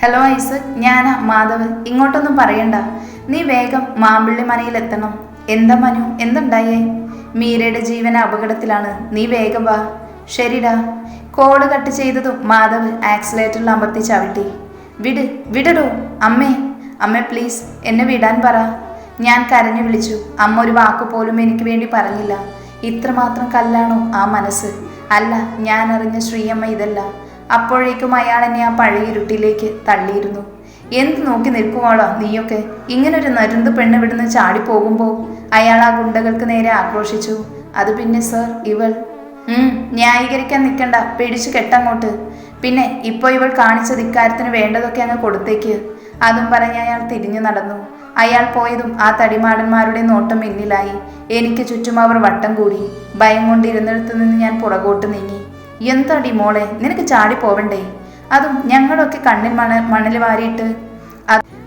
Hello Isaac, ഞാനാ മാധവ്. ഇങ്ങോട്ടൊന്നും പറയണ്ട. നീ വേഗം മാമ്പിള്ളി മനയിലെത്തണം. എന്താ മനു, എന്തുണ്ടായേ? മീരയുടെ ജീവൻ അപകടത്തിലാണ്. നീ വേഗം വാ. ശരിടാ. കോള് കട്ട് ചെയ്തതും മാധവ് ആക്സിലേറ്ററിൽ അമർത്തി ചവിട്ടി. വിടടോ. അമ്മേ പ്ലീസ് എന്നെ വിടാൻ പറ. ഞാൻ കരഞ്ഞു വിളിച്ചു. അമ്മ ഒരു വാക്കുപോലും എനിക്ക് വേണ്ടി പറഞ്ഞില്ല. ഇത്രമാത്രം കല്ലാണോ ആ മനസ്സ്? അല്ല, ഞാൻ അറിഞ്ഞ ശ്രീയമ്മ ഇതല്ല. അപ്പോഴേക്കും അയാൾ എന്നെ ആ പഴയ ഇരുട്ടിലേക്ക് തള്ളിയിരുന്നു. എന്ത് നോക്കി നിൽക്കുവാളോ നീയൊക്കെ? ഇങ്ങനൊരു നരുന്ത് പെണ്ണ് വിടുന്ന് ചാടിപ്പോകുമ്പോൾ അയാൾ ആ ഗുണ്ടകൾക്ക് നേരെ ആക്രോശിച്ചു. അത് പിന്നെ സർ, ഇവൾ ന്യായീകരിക്കാൻ നിൽക്കണ്ട, പിടിച്ചു കെട്ടങ്ങോട്ട്. പിന്നെ ഇപ്പോൾ ഇവൾ കാണിച്ചത് ഇക്കാര്യത്തിന് വേണ്ടതൊക്കെ അങ്ങ് കൊടുത്തേക്ക്. അതും പറഞ്ഞ് അയാൾ തിരിഞ്ഞു നടന്നു. അയാൾ പോയതും ആ തടിമാടന്മാരുടെ നോട്ടം എന്നിലായി. എനിക്ക് ചുറ്റും അവർ വട്ടം കൂടി. ഭയം കൊണ്ടിരുന്നിടത്തു നിന്ന് ഞാൻ പുറകോട്ട് നീങ്ങി. എന്താടി മോളെ, നിനക്ക് ചാടി പോവണ്ടേ? അതും ഞങ്ങളൊക്കെ കണ്ണിൽ മണൽ വാരിയിട്ട്.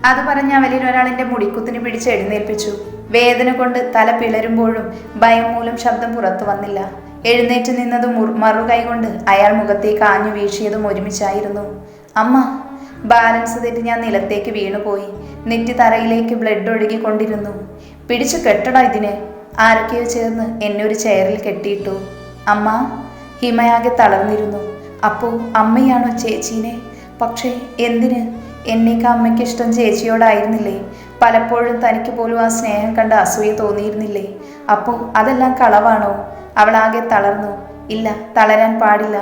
അത് പറഞ്ഞ അവരിൽ ഒരാളിന്റെ മുടിക്കുത്തിന് പിടിച്ച് എഴുന്നേൽപ്പിച്ചു. വേദന കൊണ്ട് തല പിളരുമ്പോഴും ഭയം മൂലം ശബ്ദം പുറത്തു വന്നില്ല. എഴുന്നേറ്റ് നിന്നതും മറുകൈ കൊണ്ട് അയാൾ മുഖത്തേക്ക് ആഞ്ഞു വീശിയതും ഒരുമിച്ചായിരുന്നു. അമ്മ. ബാലൻസ് തെറ്റി ഞാൻ നിലത്തേക്ക് വീണുപോയി. നെറ്റി തറയിലേക്ക് ബ്ലഡ് ഒഴുകിക്കൊണ്ടിരുന്നു. പിടിച്ചു കെട്ടടാ ഇതിനെ. ആരൊക്കെയോ ചേർന്ന് എന്നെ ഒരു ചെയറിൽ കെട്ടിയിട്ടു. അമ്മ. ഹിമയാകെ തളർന്നിരുന്നു. അപ്പോൾ അമ്മയാണോ ചേച്ചീനെ? പക്ഷേ എന്തിന്? എന്നേക്ക് അമ്മയ്ക്ക് ഇഷ്ടം ചേച്ചിയോടായിരുന്നില്ലേ? പലപ്പോഴും തനിക്ക് പോലും ആ സ്നേഹം കണ്ട് അസൂയ തോന്നിയിരുന്നില്ലേ? അപ്പോൾ അതെല്ലാം കളവാണോ? അവളാകെ തളർന്നു. ഇല്ല, തളരാൻ പാടില്ല.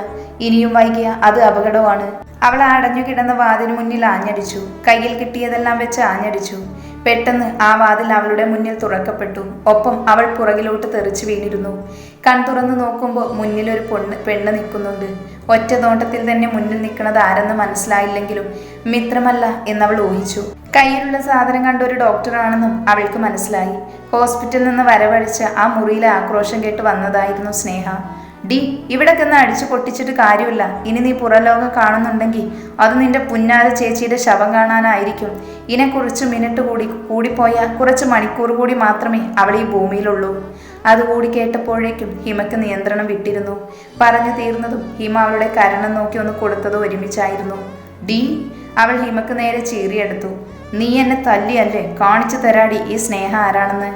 ഇനിയും വൈകിയ അത് അപകടമാണ്. അവൾ അടഞ്ഞു കിടന്ന വാതിന് മുന്നിൽ ആഞ്ഞടിച്ചു. കയ്യിൽ കിട്ടിയതെല്ലാം വെച്ച് ആഞ്ഞടിച്ചു. പെട്ടെന്ന് ആ വാതിൽ അവളുടെ മുന്നിൽ തുറക്കപ്പെട്ടു. ഒപ്പം അവൾ പുറകിലോട്ട് തെറിച്ചു വീണിരുന്നു. കൺ തുറന്നു നോക്കുമ്പോൾ മുന്നിൽ ഒരു പെണ്ണ് നിൽക്കുന്നുണ്ട്. ഒറ്റ നോട്ടത്തിൽ തന്നെ മുന്നിൽ നിൽക്കുന്നത് ആരെന്ന് മനസ്സിലായില്ലെങ്കിലും മിത്രമല്ല എന്നവൾ ഊഹിച്ചു. കയ്യിലുള്ള സാധനം കണ്ട ഒരു ഡോക്ടറാണെന്നും അവൾക്ക് മനസ്സിലായി. ഹോസ്പിറ്റലിൽ നിന്ന് വരവഴിച്ച ആ മുറിയിലെ ആക്രോശം കേട്ട് വന്നതായിരുന്നു സ്നേഹ. ഡി, ഇവിടെ കിടന്ന് അടിച്ചു പൊട്ടിച്ചിട്ട് കാര്യമില്ല. ഇനി നീ പുറലോകം കാണുന്നുണ്ടെങ്കിൽ അത് നിന്റെ പുന്നാര ചേച്ചിയുടെ ശവം കാണാനായിരിക്കും. ഇതിനെക്കുറിച്ച് മിനിറ്റ് കൂടിപ്പോയാൽ കുറച്ച് മണിക്കൂർ കൂടി മാത്രമേ അവൾ ഈ ഭൂമിയിലുള്ളൂ. അതുകൂടി കേട്ടപ്പോഴേക്കും ഹിമയ്ക്ക് നിയന്ത്രണം വിട്ടിരുന്നു. പറഞ്ഞു തീർന്നതും ഹിമ അവളുടെ കരണം നോക്കി ഒന്ന് കൊടുത്തത് ഒരുമിച്ചായിരുന്നു. ഡി, അവൾ ഹിമക്ക് നേരെ ചീറിയെടുത്തു. നീ എന്നെ തല്ലിയല്ലേ? കാണിച്ചു തരാടി ഈ സ്നേഹ ആരാണെന്ന്.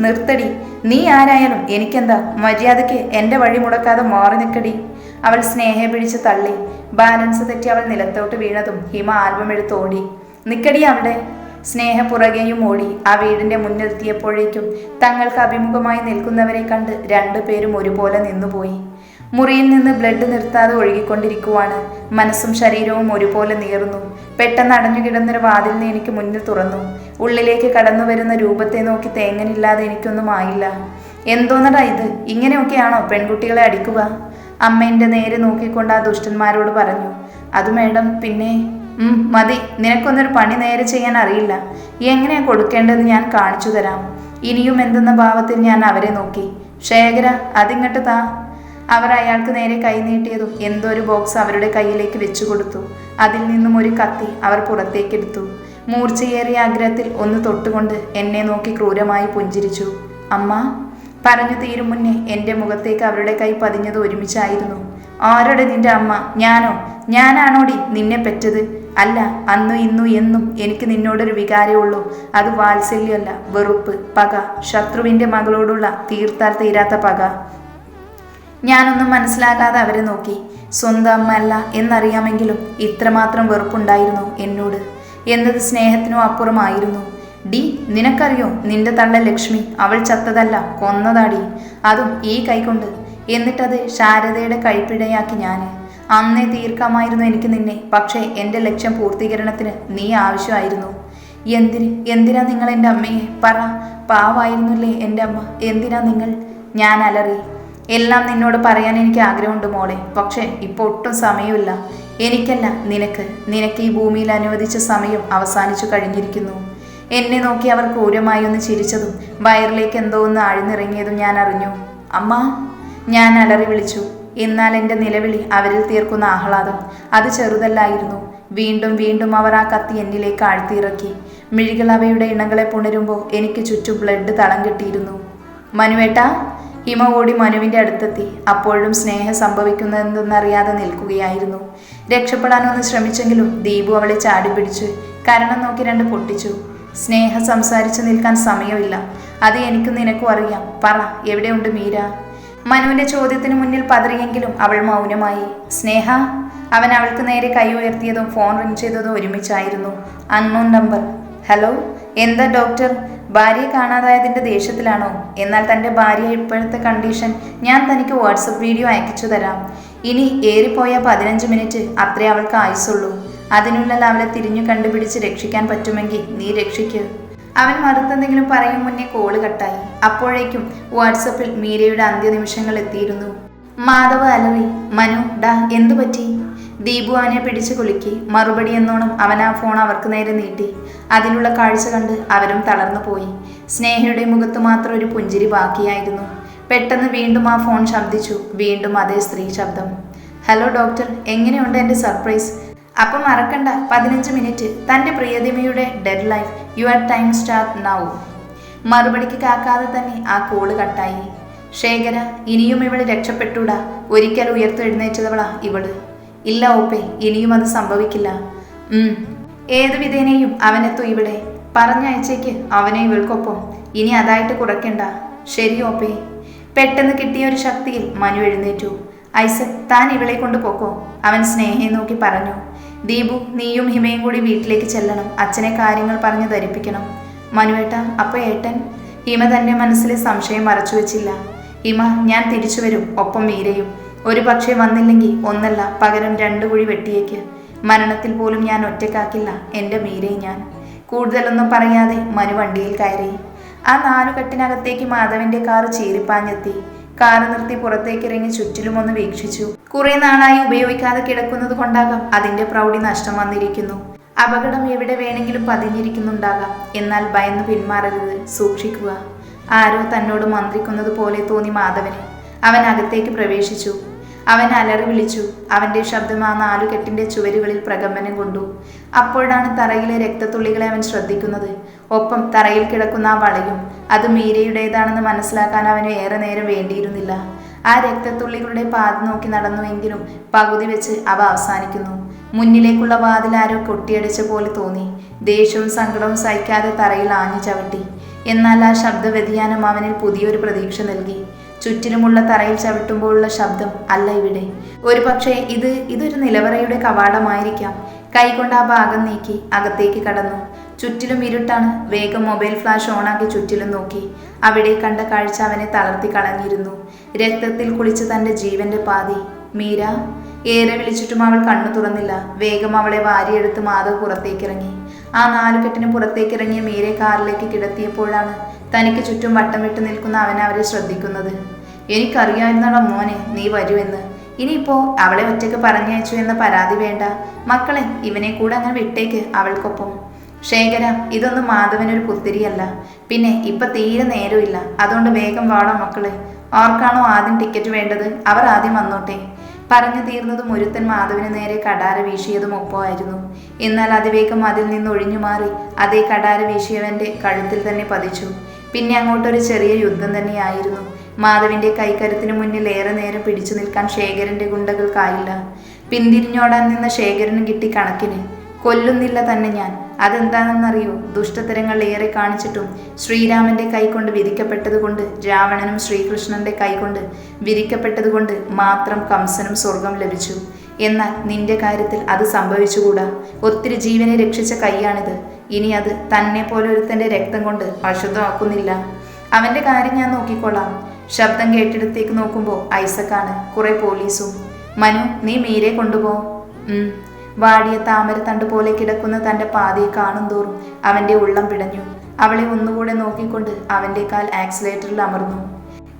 നിർത്തടി. നീ ആരായാലും എനിക്കെന്താ? മര്യാദയ്ക്ക് എൻ്റെ വഴി മുടക്കാതെ മാറി നിൽക്കടി. അവൾ സ്നേഹയെ പിടിച്ച് തള്ളി. ബാലൻസ് തെറ്റി അവൾ നിലത്തോട്ട് വീണതും ഹിമ ആൽബം എടുത്ത് ഓടി. നിക്കടി അവിടെ. സ്നേഹ പുറകെയും ഓടി. ആ വീടിന്റെ മുന്നിലെത്തിയപ്പോഴേക്കും തങ്ങൾക്ക് അഭിമുഖമായി നിൽക്കുന്നവരെ കണ്ട് രണ്ടുപേരും ഒരുപോലെ നിന്നുപോയി. മുറിയിൽ നിന്ന് ബ്ലഡ് നിർത്താതെ ഒഴുകിക്കൊണ്ടിരിക്കുവാണ്. മനസ്സും ശരീരവും ഒരുപോലെ നീറുന്നു. പെട്ടെന്ന് അടഞ്ഞു കിടന്നൊരു വാതിലിനെ എനിക്ക് മുന്നിൽ തുറന്നു. ഉള്ളിലേക്ക് കടന്നു വരുന്ന രൂപത്തെ നോക്കി തേങ്ങനില്ലാതെ എനിക്കൊന്നും ആയില്ല. എന്തോന്നടാ ഇത്? ഇങ്ങനെയൊക്കെയാണോ പെൺകുട്ടികളെ അടിക്കുക? അമ്മ എൻ്റെ നേരെ നോക്കിക്കൊണ്ട് ആ ദുഷ്ടന്മാരോട് പറഞ്ഞു. അത് മേഡം, പിന്നെ മതി. നിനക്കൊന്നൊരു പണി നേരെ ചെയ്യാൻ അറിയില്ല. എങ്ങനെയാ കൊടുക്കേണ്ടതെന്ന് ഞാൻ കാണിച്ചു തരാം. ഇനിയും എന്തെന്ന ഭാവത്തിൽ ഞാൻ അവരെ നോക്കി. ശേഖര, അതിങ്ങട്ട് താ. അവർ അയാൾക്ക് നേരെ കൈ നീട്ടിയതും എന്തോ ഒരു ബോക്സ് അവരുടെ കയ്യിലേക്ക് വെച്ചു കൊടുത്തു. അതിൽ നിന്നും ഒരു കത്തി അവർ പുറത്തേക്കെടുത്തു. മൂർച്ചയേറിയ ആഗ്രഹത്തിൽ ഒന്ന് തൊട്ടുകൊണ്ട് എന്നെ നോക്കി ക്രൂരമായി പുഞ്ചിരിച്ചു. അമ്മ. പറഞ്ഞു തീരും മുന്നേ എൻ്റെ മുഖത്തേക്ക് അവരുടെ കൈ പതിഞ്ഞത് ഒരുമിച്ചായിരുന്നു. ആരോടെ നിന്റെ അമ്മ? ഞാനോ? ഞാനാണോടി നിന്നെ പെറ്റത്? അല്ല, അന്നു ഇന്നു എന്നും എനിക്ക് നിന്നോടൊരു വികാരമുള്ളൂ. അത് വാത്സല്യമല്ല, വെറുപ്പ്, പക. ശത്രുവിൻ്റെ മകളോടുള്ള തീർത്താൽ തീരാത്ത പക. ഞാനൊന്നും മനസ്സിലാകാതെ അവരെ നോക്കി. സ്വന്തം അമ്മ അല്ല എന്നറിയാമെങ്കിലും ഇത്രമാത്രം വെറുപ്പുണ്ടായിരുന്നു എന്നോട് എന്നത് സ്നേഹത്തിനും അപ്പുറമായിരുന്നു. ഡി, നിനക്കറിയോ നിന്റെ തള്ള ലക്ഷ്മി? അവൾ ചത്തതല്ല, കൊന്നതാടി. അതും ഈ കൈകൊണ്ട്. എന്നിട്ടത് ശാരദയുടെ കൈപ്പിഴയാക്കി ഞാൻ. അന്നേ തീർക്കാമായിരുന്നു എനിക്ക് നിന്നെ. പക്ഷേ എൻ്റെ ലക്ഷ്യം പൂർത്തീകരണത്തിന് നീ ആവശ്യമായിരുന്നു. എന്തിനാ നിങ്ങൾ എൻ്റെ അമ്മയെ? പറ. പാവായിരുന്നില്ലേ എൻ്റെ അമ്മ? എന്തിനാ നിങ്ങൾ? ഞാൻ അലറി. എല്ലാം നിന്നോട് പറയാൻ എനിക്ക് ആഗ്രഹമുണ്ട് മോളെ. പക്ഷേ ഇപ്പോൾ ഒട്ടും സമയമില്ല. എനിക്കല്ല, നിനക്ക് ഈ ഭൂമിയിൽ അനുവദിച്ച സമയം അവസാനിച്ചു കഴിഞ്ഞിരിക്കുന്നു. എന്നെ നോക്കി അവർ ക്രൂരമായി ഒന്ന് ചിരിച്ചതും വയറിലേക്ക് എന്തോ ഒന്ന് ആഴ്ന്നിറങ്ങിയതും ഞാൻ അറിഞ്ഞു. അമ്മ. ഞാൻ അലറി വിളിച്ചു. എന്നാൽ എൻ്റെ നിലവിളി അവരിൽ തീർക്കുന്ന ആഹ്ലാദം അത് ചെറുതല്ലായിരുന്നു. വീണ്ടും വീണ്ടും അവർ ആ കത്തി എന്നിലേക്ക് ആഴ്ത്തിയിറക്കി. മിഴികൾ അവയുടെ ഇണകളെ പുണരുമ്പോൾ എനിക്ക് ചുറ്റും ബ്ലഡ് തളം കെട്ടിയിരുന്നു. മനുവേട്ടാ. ഹിമ ഓടി മനുവിന്റെ അടുത്തെത്തി. അപ്പോഴും സ്നേഹം സംഭവിക്കുന്നതെന്തെന്നറിയാതെ നിൽക്കുകയായിരുന്നു. രക്ഷപ്പെടാനൊന്ന് ശ്രമിച്ചെങ്കിലും ദീപു അവളെ ചാടിപ്പിടിച്ച് കരണം നോക്കി രണ്ട് പൊട്ടിച്ചു. സ്നേഹ സംസാരിച്ചു നിൽക്കാൻ സമയമില്ല. അത് എനിക്കും നിനക്കും അറിയാം. പറ, എവിടെയുണ്ട് മീര? മനുവിന്റെ ചോദ്യത്തിന് മുന്നിൽ പതറിയെങ്കിലും അവൾ മൗനമായി. സ്നേഹ. അവൻ അവൾക്ക് നേരെ കൈ ഉയർത്തിയതും ഫോൺ റിംഗ് ചെയ്തതും ഒരുമിച്ചായിരുന്നു. Unknown number. ഹലോ, എന്താ ഡോക്ടർ? ഭാര്യയെ കാണാതായതിന്റെ ദേഷ്യത്തിലാണോ? എന്നാൽ തൻ്റെ ഭാര്യ ഇപ്പോഴത്തെ കണ്ടീഷൻ ഞാൻ തനിക്ക് വാട്സപ്പ് വീഡിയോ അയച്ചു തരാം. ഇനി ഏറിപ്പോയ 15 മിനിറ്റ്, അത്രേ അവൾക്ക് ആയുസുള്ളൂ. അതിനുള്ളിൽ അവളെ തിരിഞ്ഞു കണ്ടുപിടിച്ച് രക്ഷിക്കാൻ പറ്റുമെങ്കിൽ നീ രക്ഷിക്ക്. അവൻ മറുത്തെന്തെങ്കിലും പറയും മുന്നേ കോള് കട്ടായി. അപ്പോഴേക്കും വാട്സപ്പിൽ മീരയുടെ അന്ത്യനിമിഷങ്ങൾ എത്തിയിരുന്നു. മാധവ് അലറി. മനു, ഡാ, എന്തു പറ്റി? ദീപു അവനെ പിടിച്ചു കുലുക്കി. മറുപടി എന്നോണം അവൻ ആ ഫോൺ അവർക്ക് നേരെ നീട്ടി. അതിലുള്ള കാഴ്ച കണ്ട് അവരും തളർന്നു പോയി. സ്നേഹയുടെ മുഖത്ത് മാത്രം ഒരു പുഞ്ചിരി ബാക്കിയായിരുന്നു. പെട്ടെന്ന് വീണ്ടും ആ ഫോൺ ശബ്ദിച്ചു. വീണ്ടും അതേ സ്ത്രീ ശബ്ദം. ഹലോ ഡോക്ടർ, എങ്ങനെയുണ്ട് എൻ്റെ സർപ്രൈസ്? അപ്പം മറക്കണ്ട, 15 മിനിറ്റ്. തൻ്റെ പ്രിയതിമയുടെ dead life. Your time start now. മറുപടിക്ക് കാക്കാതെ തന്നെ ആ കോള് കട്ടായി. ശേഖര, ഇനിയും ഇവള് രക്ഷപ്പെട്ടൂടാ. ഒരിക്കൽ ഉയർത്തെഴുന്നേറ്റതവളാ ഇവള്. ഇല്ല ഓപ്പേ, ഇനിയും അത് സംഭവിക്കില്ല. ഏതു വിധേനയും അവനെത്തു ഇവിടെ. പറഞ്ഞയച്ചേക്ക് അവനെ ഇവൾക്കൊപ്പം. ഇനി അതായിട്ട് കുറയ്ക്കണ്ട. ശരി ഓപ്പേ. പെട്ടെന്ന് കിട്ടിയ ഒരു ശക്തിയിൽ മനു എഴുന്നേറ്റു. ഐസക്, താൻ ഇവളെ കൊണ്ട് പോക്കോ, അവൻ സ്നേഹയെ നോക്കി പറഞ്ഞു. ദീപു, നീയും ഹിമയും കൂടി വീട്ടിലേക്ക് ചെല്ലണം. അച്ഛനെ കാര്യങ്ങൾ പറഞ്ഞ് ധരിപ്പിക്കണം. മനുവേട്ട, അപ്പൊ ഏട്ടൻ? ഹിമ തന്റെ മനസ്സിലെ സംശയം മറച്ചു വെച്ചില്ല. ഹിമ, ഞാൻ തിരിച്ചു വരും, ഒപ്പം മീരയും. ഒരു പക്ഷേ വന്നില്ലെങ്കിൽ ഒന്നല്ല, പകരം 2 കുഴി വെട്ടിയേക്ക്. മരണത്തിൽ പോലും ഞാൻ ഒറ്റക്കാക്കില്ല എൻ്റെ മീരയെ ഞാൻ. കൂടുതലൊന്നും പറയാതെ മനു വണ്ടിയിൽ കയറി. ആ 4 കെട്ടിനകത്തേക്ക് മാധവന്റെ കാറ് ചീറിപ്പാഞ്ഞെത്തി. കാറ് നിർത്തി പുറത്തേക്കിറങ്ങി ചുറ്റിലും ഒന്ന് വീക്ഷിച്ചു. കുറെ നാളായി ഉപയോഗിക്കാതെ കിടക്കുന്നത് കൊണ്ടാകാം അതിന്റെ പ്രൗഢി നഷ്ടം വന്നിരിക്കുന്നു. അപകടം എവിടെ വേണമെങ്കിലും പതിഞ്ഞിരിക്കുന്നുണ്ടാകാം. എന്നാൽ ഭയന്ന് പിന്മാറരുത്, സൂക്ഷിക്കുക. ആരോ തന്നോട് മന്ത്രിക്കുന്നത് പോലെ തോന്നി മാധവന്. അവൻ അകത്തേക്ക് പ്രവേശിച്ചു. അവൻ അലറി വിളിച്ചു. അവന്റെ ശബ്ദം ആ 4 കെട്ടിന്റെ ചുവരുകളിൽ പ്രകമ്പനം കൊണ്ടു. അപ്പോഴാണ് തറയിലെ രക്തത്തുള്ളികളെ അവൻ ശ്രദ്ധിക്കുന്നത്. ഒപ്പം തറയിൽ കിടക്കുന്ന ആ വളയും. അത് മീരയുടേതാണെന്ന് മനസ്സിലാക്കാൻ അവന് ഏറെ നേരം വേണ്ടിയിരുന്നില്ല. ആ രക്തത്തുള്ളികളുടെ പാത നോക്കി നടന്നുവെങ്കിലും പകുതി വെച്ച് അവ അവസാനിക്കുന്നു. മുന്നിലേക്കുള്ള വാതിൽ ആരോ കൊട്ടിയടിച്ച പോലെ തോന്നി. ദേഷ്യവും സങ്കടവും സഹിക്കാതെ തറയിൽ ആഞ്ഞു ചവിട്ടി. എന്നാൽ ആ ശബ്ദ വ്യതിയാനം അവനിൽ പുതിയൊരു പ്രതീക്ഷ നൽകി. ചുറ്റിലുമുള്ള തറയിൽ ചവിട്ടുമ്പോഴുള്ള ശബ്ദം അല്ല ഇവിടെ. ഒരു പക്ഷേ ഇതൊരു നിലവറയുടെ കവാടമായിരിക്കാം. കൈകൊണ്ട് ആ ഭാഗം നീക്കി അകത്തേക്ക് കടന്നു. ചുറ്റിലും ഇരുട്ടാണ്. വേഗം മൊബൈൽ ഫ്ലാഷ് ഓണാക്കി ചുറ്റിലും നോക്കി. അവിടെ കണ്ട കാഴ്ച അവനെ തളർത്തി കളഞ്ഞിരുന്നു. രക്തത്തിൽ കുളിച്ച് തൻ്റെ ജീവന്റെ പാതി. മീര. ഏറെ വിളിച്ചിട്ടും അവൾ കണ്ണു തുറന്നില്ല. വേഗം അവളെ വാരിയെടുത്ത് മാധവ് പുറത്തേക്കിറങ്ങി. ആ 4 കെട്ടിന് പുറത്തേക്കിറങ്ങിയ മീരെ കാറിലേക്ക് കിടത്തിയപ്പോഴാണ് തനിക്ക് ചുറ്റും വട്ടം വിട്ട് നിൽക്കുന്ന അവൻ അവരെ ശ്രദ്ധിക്കുന്നത്. എനിക്കറിയാവുന്നടാ മോനെ, നീ വരുമെന്ന്. ഇനിയിപ്പോ അവളെ ഒറ്റയ്ക്ക് പറഞ്ഞയച്ചു എന്ന പരാതി വേണ്ട. മക്കളെ, ഇവനെ കൂടെ അങ്ങനെ വിട്ടേക്ക് അവൾക്കൊപ്പം. ശേഖര, ഇതൊന്നും മാധവനൊരു പുത്തിരിയല്ല. പിന്നെ ഇപ്പൊ തീരെ നേരമില്ല. അതുകൊണ്ട് വേഗം വാടാ മക്കളെ. ആർക്കാണോ ആദ്യം ടിക്കറ്റ് വേണ്ടത് അവർ ആദ്യം വന്നോട്ടെ. പറഞ്ഞു തീർന്നതും ഒരുത്തൻ മാധവന് നേരെ കടാര വീശിയതും ഒപ്പമായിരുന്നു. എന്നാൽ അതിവേഗം അതിൽ നിന്ന് ഒഴിഞ്ഞു മാറി അതേ കടാര വീശിയവന്റെ കഴുത്തിൽ തന്നെ പതിച്ചു. പിന്നെ അങ്ങോട്ടൊരു ചെറിയ യുദ്ധം തന്നെയായിരുന്നു. മാധവിന്റെ കൈക്കരുത്തിന് മുന്നിൽ ഏറെ നേരം പിടിച്ചു നിൽക്കാൻ ശേഖരന്റെ ഗുണ്ടകൾക്കായില്ല. പിന്തിരിഞ്ഞോടാൻ നിന്ന ശേഖരനും കിട്ടി കണക്കിന്. കൊല്ലുന്നില്ല തന്നെ ഞാൻ. അതെന്താണെന്നറിയോ? ദുഷ്ടതരങ്ങൾ ഏറെ കാണിച്ചിട്ടും ശ്രീരാമന്റെ കൈകൊണ്ട് വിധിക്കപ്പെട്ടതുകൊണ്ട്, രാവണനും ശ്രീകൃഷ്ണന്റെ കൈകൊണ്ട് വിധിക്കപ്പെട്ടതുകൊണ്ട് മാത്രം കംസനും സ്വർഗം ലഭിച്ചു. എന്നാൽ നിന്റെ കാര്യത്തിൽ അത് സംഭവിച്ചുകൂടാ. ഒത്തിരി ജീവനെ രക്ഷിച്ച കൈയാണിത്. ഇനി അത് തന്നെ പോലെ ഒരുത്തന്റെ രക്തം കൊണ്ട് അശുദ്ധമാക്കുന്നില്ല. അവന്റെ കാര്യം ഞാൻ നോക്കിക്കൊള്ളാം. ശബ്ദം കേട്ടിടത്തേക്ക് നോക്കുമ്പോൾ ഐസക്കാണ്. കുറെ പോലീസും. മനു, നീ മീരെ കൊണ്ടുപോ. വാടിയ താമരത്തണ്ട് പോലെ കിടക്കുന്ന തൻ്റെ പാതയെ കാണും തോറും അവൻ്റെ ഉള്ളം പിടഞ്ഞു. അവളെ ഒന്നുകൂടെ നോക്കിക്കൊണ്ട് അവൻ്റെ കാൽ ആക്സിലേറ്ററിൽ അമർന്നു.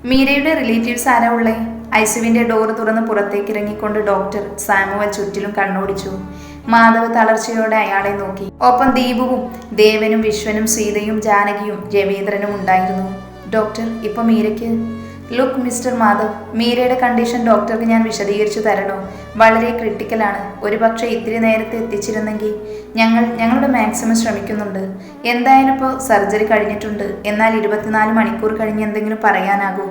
മീരയുടെ റിലേറ്റീവ്സ് ആരാ ഉള്ളേ? ഐസുവിൻ്റെ ഡോർ തുറന്ന് പുറത്തേക്കിറങ്ങിക്കൊണ്ട് ഡോക്ടർ സാമുവൽ ചുറ്റിലും കണ്ണോടിച്ചു. മാധവ് തളർച്ചയോടെ അയാളെ നോക്കി. ഒപ്പം ദീപുവും ദേവനും വിശ്വനും സീതയും ജാനകിയും രവീന്ദ്രനും ഉണ്ടായിരുന്നു. ഡോക്ടർ, ഇപ്പൊ മീരയ്ക്ക്? ലുക്ക് മിസ്റ്റർ മാധവ്, മീരയുടെ കണ്ടീഷൻ ഡോക്ടർക്ക് ഞാൻ വിശദീകരിച്ചു തരണോ? വളരെ ക്രിട്ടിക്കലാണ്. ഒരുപക്ഷെ ഇത്തിരി നേരത്തെ എത്തിച്ചിരുന്നെങ്കിൽ. ഞങ്ങളുടെ മാക്സിമം ശ്രമിക്കുന്നുണ്ട്. എന്തായാലും ഇപ്പോൾ സർജറി കഴിഞ്ഞിട്ടുണ്ട്. എന്നാൽ 24 മണിക്കൂർ കഴിഞ്ഞ് എന്തെങ്കിലും പറയാനാകൂ.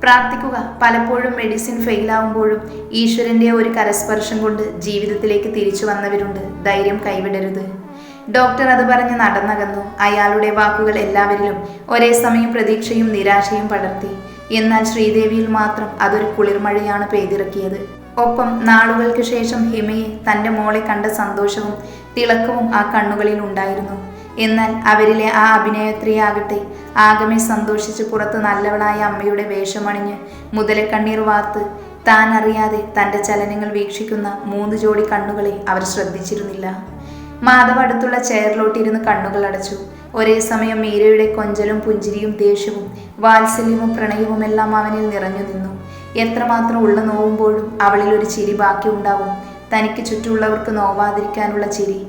പ്രാർത്ഥിക്കുക. പലപ്പോഴും മെഡിസിൻ ഫെയിലാവുമ്പോഴും ഈശ്വരൻ്റെ ഒരു കരസ്പർശം കൊണ്ട് ജീവിതത്തിലേക്ക് തിരിച്ചു വന്നവരുണ്ട്. ധൈര്യം കൈവിടരുത്. ഡോക്ടർ അത് പറഞ്ഞ് നടന്നകന്നു. അയാളുടെ വാക്കുകൾ എല്ലാവരിലും ഒരേ സമയം പ്രതീക്ഷയും നിരാശയും പടർത്തി. എന്നാൽ ശ്രീദേവിയിൽ മാത്രം അതൊരു കുളിർമഴയാണ് പെയ്തിറക്കിയത്. ഒപ്പം നാളുകൾക്ക് ശേഷം ഹിമയെ തൻ്റെ മോളെ കണ്ട സന്തോഷവും തിളക്കവും ആ കണ്ണുകളിൽ ഉണ്ടായിരുന്നു. എന്നാൽ അവരിലെ ആ അഭിനേത്രിയാകട്ടെ ആകമേ സന്തോഷിച്ച് പുറത്ത് നല്ലവളായ അമ്മയുടെ വേഷമണിഞ്ഞ് മുതലക്കണ്ണീർ വാർത്ത് താൻ അറിയാതെ തൻ്റെ ചലനങ്ങൾ വീക്ഷിക്കുന്ന 3 ജോഡി കണ്ണുകളെ അവർ ശ്രദ്ധിച്ചിരുന്നില്ല. മാധവ് അടുത്തുള്ള ചെയറിലോട്ടിരുന്ന് കണ്ണുകൾ അടച്ചു. ഒരേ സമയം മീരയുടെ കൊഞ്ചലും പുഞ്ചിരിയും ദേഷ്യവും വാത്സല്യവും പ്രണയവും എല്ലാം അവനിൽ നിറഞ്ഞു നിന്നു. എത്രമാത്രം ഉള്ള നോവുമ്പോഴും അവളിൽ ഒരു ചിരി ബാക്കി ഉണ്ടാവും. തനിക്ക് ചുറ്റുമുള്ളവർക്ക് നോവാതിരിക്കാനുള്ള ചിരി.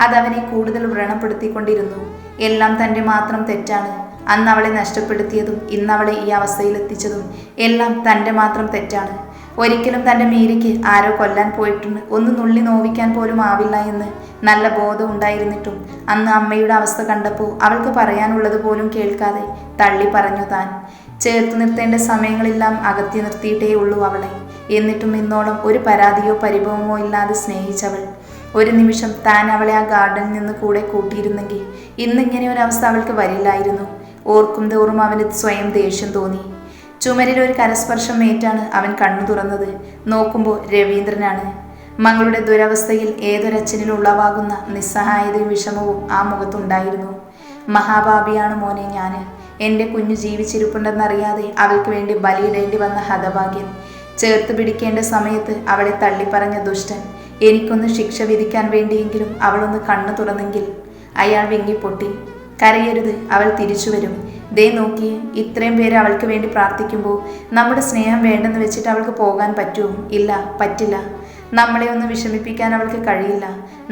അതവനെ കൂടുതൽ വ്രണപ്പെടുത്തിക്കൊണ്ടിരുന്നു. എല്ലാം തൻ്റെ മാത്രം തെറ്റാണ്. അന്ന് അവളെ നഷ്ടപ്പെടുത്തിയതും ഇന്നവളെ ഈ അവസ്ഥയിലെത്തിച്ചതും എല്ലാം തൻ്റെ മാത്രം തെറ്റാണ്. ഒരിക്കലും തൻ്റെ മീരയ്ക്ക് ആരോ കൊല്ലാൻ പോയിട്ടുണ്ട്, ഒന്ന് നുള്ളി നോവിക്കാൻ പോലും ആവില്ല എന്ന് നല്ല ബോധം ഉണ്ടായിരുന്നിട്ടും അന്ന് അമ്മയുടെ അവസ്ഥ കണ്ടപ്പോൾ അവൾക്ക് പറയാനുള്ളത് പോലും കേൾക്കാതെ തള്ളി പറഞ്ഞു താൻ. ചേർത്ത് നിർത്തേണ്ട സമയങ്ങളെല്ലാം അകത്തി നിർത്തിയിട്ടേ ഉള്ളൂ അവളെ. എന്നിട്ടും ഇന്നോളം ഒരു പരാതിയോ പരിഭവമോ ഇല്ലാതെ സ്നേഹിച്ചവൾ. ഒരു നിമിഷം താൻ അവളെ ആ ഗാർഡനിൽ നിന്ന് കൂടെ കൂട്ടിയിരുന്നെങ്കിൽ ഇന്നിങ്ങനെ ഒരു അവസ്ഥ അവൾക്ക് വരില്ലായിരുന്നു. ഓർക്കും തോറും അവന് സ്വയം ദേഷ്യം തോന്നി. ചുമരിൽ ഒരു കരസ്പർശം ഏറ്റാണ് അവൻ കണ്ണു തുറന്നത്. നോക്കുമ്പോൾ രവീന്ദ്രനാണ്. മകളുടെ ദുരവസ്ഥയിൽ ഏതൊരച്ഛനിൽ ഉളവാകുന്ന നിസ്സഹായതയും വിഷമവും ആ മുഖത്തുണ്ടായിരുന്നു. മഹാഭാപിയാണ് മോനെ ഞാൻ. എൻ്റെ കുഞ്ഞു ജീവിച്ചിരിപ്പുണ്ടെന്നറിയാതെ അവൾക്ക് വേണ്ടി ബലിയിടേണ്ടി വന്ന ഹതഭാഗ്യൻ. ചേർത്ത് പിടിക്കേണ്ട സമയത്ത് അവളെ തള്ളിപ്പറഞ്ഞ ദുഷ്ടൻ. എനിക്കൊന്ന് ശിക്ഷ വിധിക്കാൻ വേണ്ടിയെങ്കിലും അവളൊന്ന് കണ്ണു തുറന്നെങ്കിൽ. അയാൾ വിങ്ങിപ്പൊട്ടി. കരയരുത്, അവൾ തിരിച്ചു വരും. ദേ നോക്കി, ഇത്രയും പേര് അവൾക്ക് വേണ്ടി പ്രാർത്ഥിക്കുമ്പോൾ നമ്മുടെ സ്നേഹം വേണ്ടെന്ന് വെച്ചിട്ട് അവൾക്ക് പോകാൻ പറ്റുമോ? ഇല്ല, പറ്റില്ല. നമ്മളെ ഒന്ന് വിഷമിപ്പിക്കാൻ അവൾക്ക് കഴിയില്ല.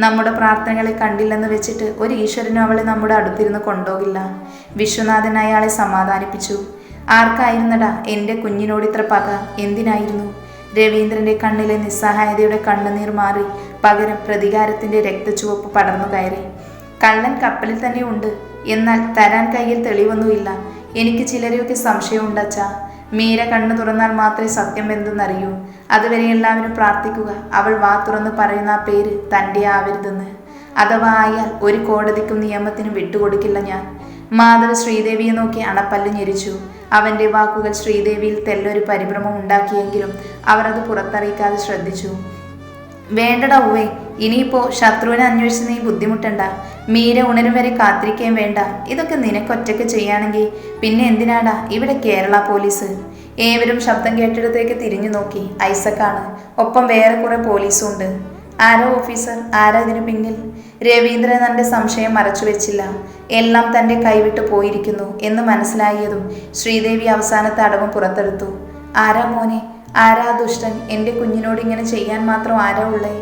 നമ്മുടെ പ്രാർത്ഥനകളെ കണ്ടില്ലെന്ന് വെച്ചിട്ട് ഒരു ഈശ്വരനും അവളെ നമ്മുടെ അടുത്തിരുന്ന് കൊണ്ടുപോകില്ല. വിശ്വനാഥൻ അയാളെ സമാധാനിപ്പിച്ചു. ആർക്കായിരുന്നടാ എൻ്റെ കുഞ്ഞിനോട് ഇത്ര പക? എന്തിനായിരുന്നു? രവീന്ദ്രൻ്റെ കണ്ണിലെ നിസ്സഹായതയുടെ കണ്ണുനീർ മാറി പകരം പ്രതികാരത്തിൻ്റെ രക്തച്ചുവപ്പ് പടർന്നു കയറി. കള്ളൻ കപ്പലിൽ തന്നെ ഉണ്ട്, എന്നാൽ തരാൻ കയ്യിൽ തെളിവൊന്നുമില്ല. എനിക്ക് ചിലരെയൊക്കെ സംശയമുണ്ടച്ചാ. മീര കണ്ണു തുറന്നാൽ മാത്രമേ സത്യം എന്തെന്നറിയൂ. അതുവരെ എല്ലാവരും പ്രാർത്ഥിക്കുക അവൾ വാ തുറന്ന് പറയുന്ന ആ പേര് തൻ്റെ ആവരുതെന്ന്. അഥവാ ആയാൽ ഒരു കോടതിക്കും നിയമത്തിനും വിട്ടുകൊടുക്കില്ല ഞാൻ. മാധവ് ശ്രീദേവിയെ നോക്കി അണപ്പല്ല് ഞെരിച്ചു. അവൻ്റെ വാക്കുകൾ ശ്രീദേവിയിൽ തെല്ലൊരു പരിഭ്രമം ഉണ്ടാക്കിയെങ്കിലും അവർ അത് പുറത്തറിയിക്കാതെ ശ്രദ്ധിച്ചു. വേണ്ടടാ ഉവ്വേ, ഇനിയിപ്പോൾ ശത്രുവിനെ അന്വേഷിച്ച് നീ ബുദ്ധിമുട്ടണ്ട. മീര ഉണരും വരെ കാത്തിരിക്കുകയും വേണ്ട. ഇതൊക്കെ നിനക്കൊറ്റയ്ക്ക് ചെയ്യുകയാണെങ്കിൽ പിന്നെ എന്തിനാടാ ഇവിടെ കേരള പോലീസ്? ഏവരും ശബ്ദം കേട്ടിടത്തേക്ക് തിരിഞ്ഞു നോക്കി. ഐസക്കാണ്. ഒപ്പം വേറെ കുറെ പോലീസും ഉണ്ട്. ആരോ ഓഫീസർ? ആരാ ഇതിനു പിന്നിൽ? രവീന്ദ്രൻ തൻ്റെ സംശയം മറച്ചു വെച്ചില്ല. എല്ലാം തൻ്റെ കൈവിട്ട് പോയിരിക്കുന്നു എന്ന് മനസ്സിലായതും ശ്രീദേവി അവസാനത്തെ അടവും പുറത്തെടുത്തു. ആരാ മോനെ? ആരാ ദുഷ്ടൻ? എൻ്റെ കുഞ്ഞിനോട് ഇങ്ങനെ ചെയ്യാൻ മാത്രം ആരാ ഉള്ളേ?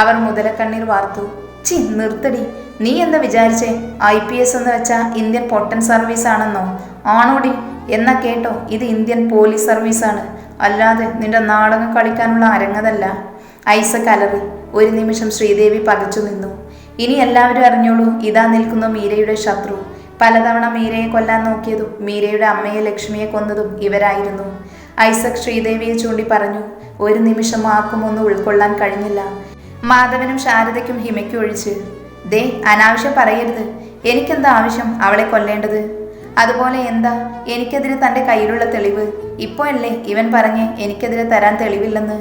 അവർ മുതലക്കണ്ണീർ വാർത്തു. ചി നിർത്തടി. നീ എന്താ വിചാരിച്ചേ? IPS എന്ന് വെച്ചാൽ ഇന്ത്യൻ പൊട്ടൻ സർവീസ് ആണെന്നോ? ആണോടി? എന്നാ കേട്ടോ, ഇത് ഇന്ത്യൻ പോലീസ് സർവീസാണ്, അല്ലാതെ നിന്റെ നാടകം കളിക്കാനുള്ള അരങ്ങതല്ല. ഐസക് അലറി. ഒരു നിമിഷം ശ്രീദേവി പകച്ചു നിന്നു. ഇനി എല്ലാവരും അറിഞ്ഞോളൂ, ഇതാ നിൽക്കുന്നു മീരയുടെ ശത്രു. പലതവണ മീരയെ കൊല്ലാൻ നോക്കിയതും മീരയുടെ അമ്മയെ ലക്ഷ്മിയെ കൊന്നതും ഇവരായിരുന്നു. ഐസക് ശ്രീദേവിയെ ചൂണ്ടി പറഞ്ഞു. ഒരു നിമിഷം ആർക്കും ഒന്നും ഉൾക്കൊള്ളാൻ കഴിഞ്ഞില്ല. മാധവനും ശാരദയ്ക്കും ഹിമയ്ക്കും ഒഴിച്ച്. ദേ, അനാവശ്യം പറയരുത്. എനിക്കെന്താ ആവശ്യം അവളെ കൊല്ലേണ്ടത്? അതുപോലെ എന്താ എനിക്കെതിരെ തൻ്റെ കയ്യിലുള്ള തെളിവ്? ഇപ്പോൾ അല്ലേ ഇവൻ പറഞ്ഞ് എനിക്കെതിരെ തരാൻ തെളിവില്ലെന്ന്?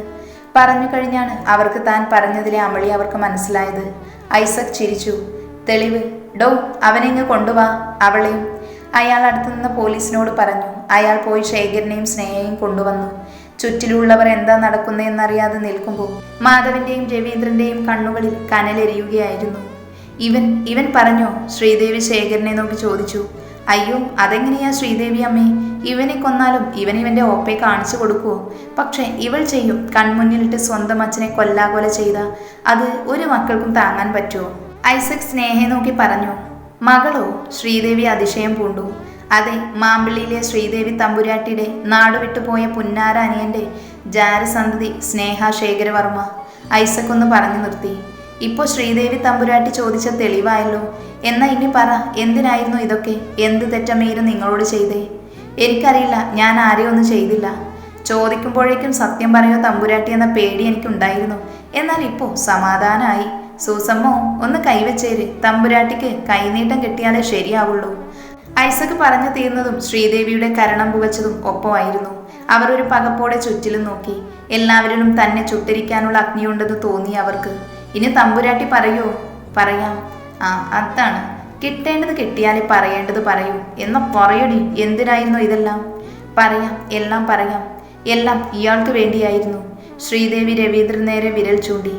പറഞ്ഞു കഴിഞ്ഞാണ് അവർക്ക് താൻ പറഞ്ഞതിലെ അമളി അവർക്ക് മനസ്സിലായത്. ഐസക് ചിരിച്ചു. തെളിവ്? ഡോ, അവനെങ്ങ് കൊണ്ടുവാ അവളെയും. അയാൾ അടുത്തു നിന്ന് പോലീസിനോട് പറഞ്ഞു. അയാൾ പോയി ശേഖരനെയും സ്നേഹയും കൊണ്ടുവന്നു. ചുറ്റിലുള്ളവർ എന്താ നടക്കുന്നതെന്നറിയാതെ നിൽക്കുമ്പോൾ മാധവിൻ്റെയും രവീന്ദ്രൻ്റെയും കണ്ണുകളിൽ കനലെരിയുകയായിരുന്നു. ഇവൻ പറഞ്ഞോ? ശ്രീദേവി ശേഖരനെ നോക്കി ചോദിച്ചു. അയ്യോ, അതെങ്ങനെയാ ശ്രീദേവി അമ്മേ? ഇവനെ കൊന്നാലും ഇവൻ്റെ ഓപ്പയെ കാണിച്ചു കൊടുക്കുവോ? പക്ഷെ ഇവൾ ചെയ്യും. കൺമുന്നിലിട്ട് സ്വന്തം അച്ഛനെ കൊല്ലാകൊല ചെയ്ത അത് ഒരു മക്കൾക്കും താങ്ങാൻ പറ്റുമോ? ഐസക് സ്നേഹയെ നോക്കി പറഞ്ഞു. മകളോ? ശ്രീദേവി അതിശയം പൂണ്ടു. അതെ, മാമ്പിള്ളിയിലെ ശ്രീദേവി തമ്പുരാട്ടിയുടെ നാടുവിട്ടുപോയ പുന്നാര അനിയൻ്റെ ജാരസന്തതി സ്നേഹ ശേഖരവർമ്മ. ഐസക് ഒന്ന് പറഞ്ഞു നിർത്തി. ഇപ്പോൾ ശ്രീദേവി തമ്പുരാട്ടി ചോദിച്ച തെളിവായല്ലോ. എന്നാ ഇനി പറ, എന്തിനായിരുന്നു ഇതൊക്കെ? എന്ത് തെറ്റമ്മേരും നിങ്ങളോട് ചെയ്തേ? എനിക്കറിയില്ല, ഞാൻ ആരെയും ഒന്നും ചെയ്തില്ല. ചോദിക്കുമ്പോഴേക്കും സത്യം പറയോ തമ്പുരാട്ടി എന്ന പേടി എനിക്കുണ്ടായിരുന്നു. എന്നാൽ ഇപ്പോൾ സമാധാനമായി. സൂസമ്മോ, ഒന്ന് കൈവച്ചേര്. തമ്പുരാട്ടിക്ക് കൈനീട്ടം കിട്ടിയാലേ ശരിയാവുള്ളൂ. ഐസക് പറഞ്ഞു തീർന്നതും ശ്രീദേവിയുടെ കരണം പുകച്ചതും ഒപ്പമായിരുന്നു. അവർ ഒരു പകപ്പോടെ ചുറ്റിലും നോക്കി. എല്ലാവരിലും തന്നെ ചുട്ടിരിക്കാനുള്ള അഗ്നിയുണ്ടെന്ന് തോന്നി അവർക്ക്. ഇനി തമ്പുരാട്ടി പറയോ? പറയാം. ആ, അതാണ്. കിട്ടേണ്ടത് കിട്ടിയാലേ പറയേണ്ടത് പറയൂ. എന്നാ പറയടി, എന്തിനായിരുന്നു ഇതെല്ലാം? പറയാം, എല്ലാം പറയാം. എല്ലാം ഇയാൾക്ക് വേണ്ടിയായിരുന്നു. ശ്രീദേവി രവീന്ദ്രൻ നേരെ വിരൽ ചൂണ്ടി.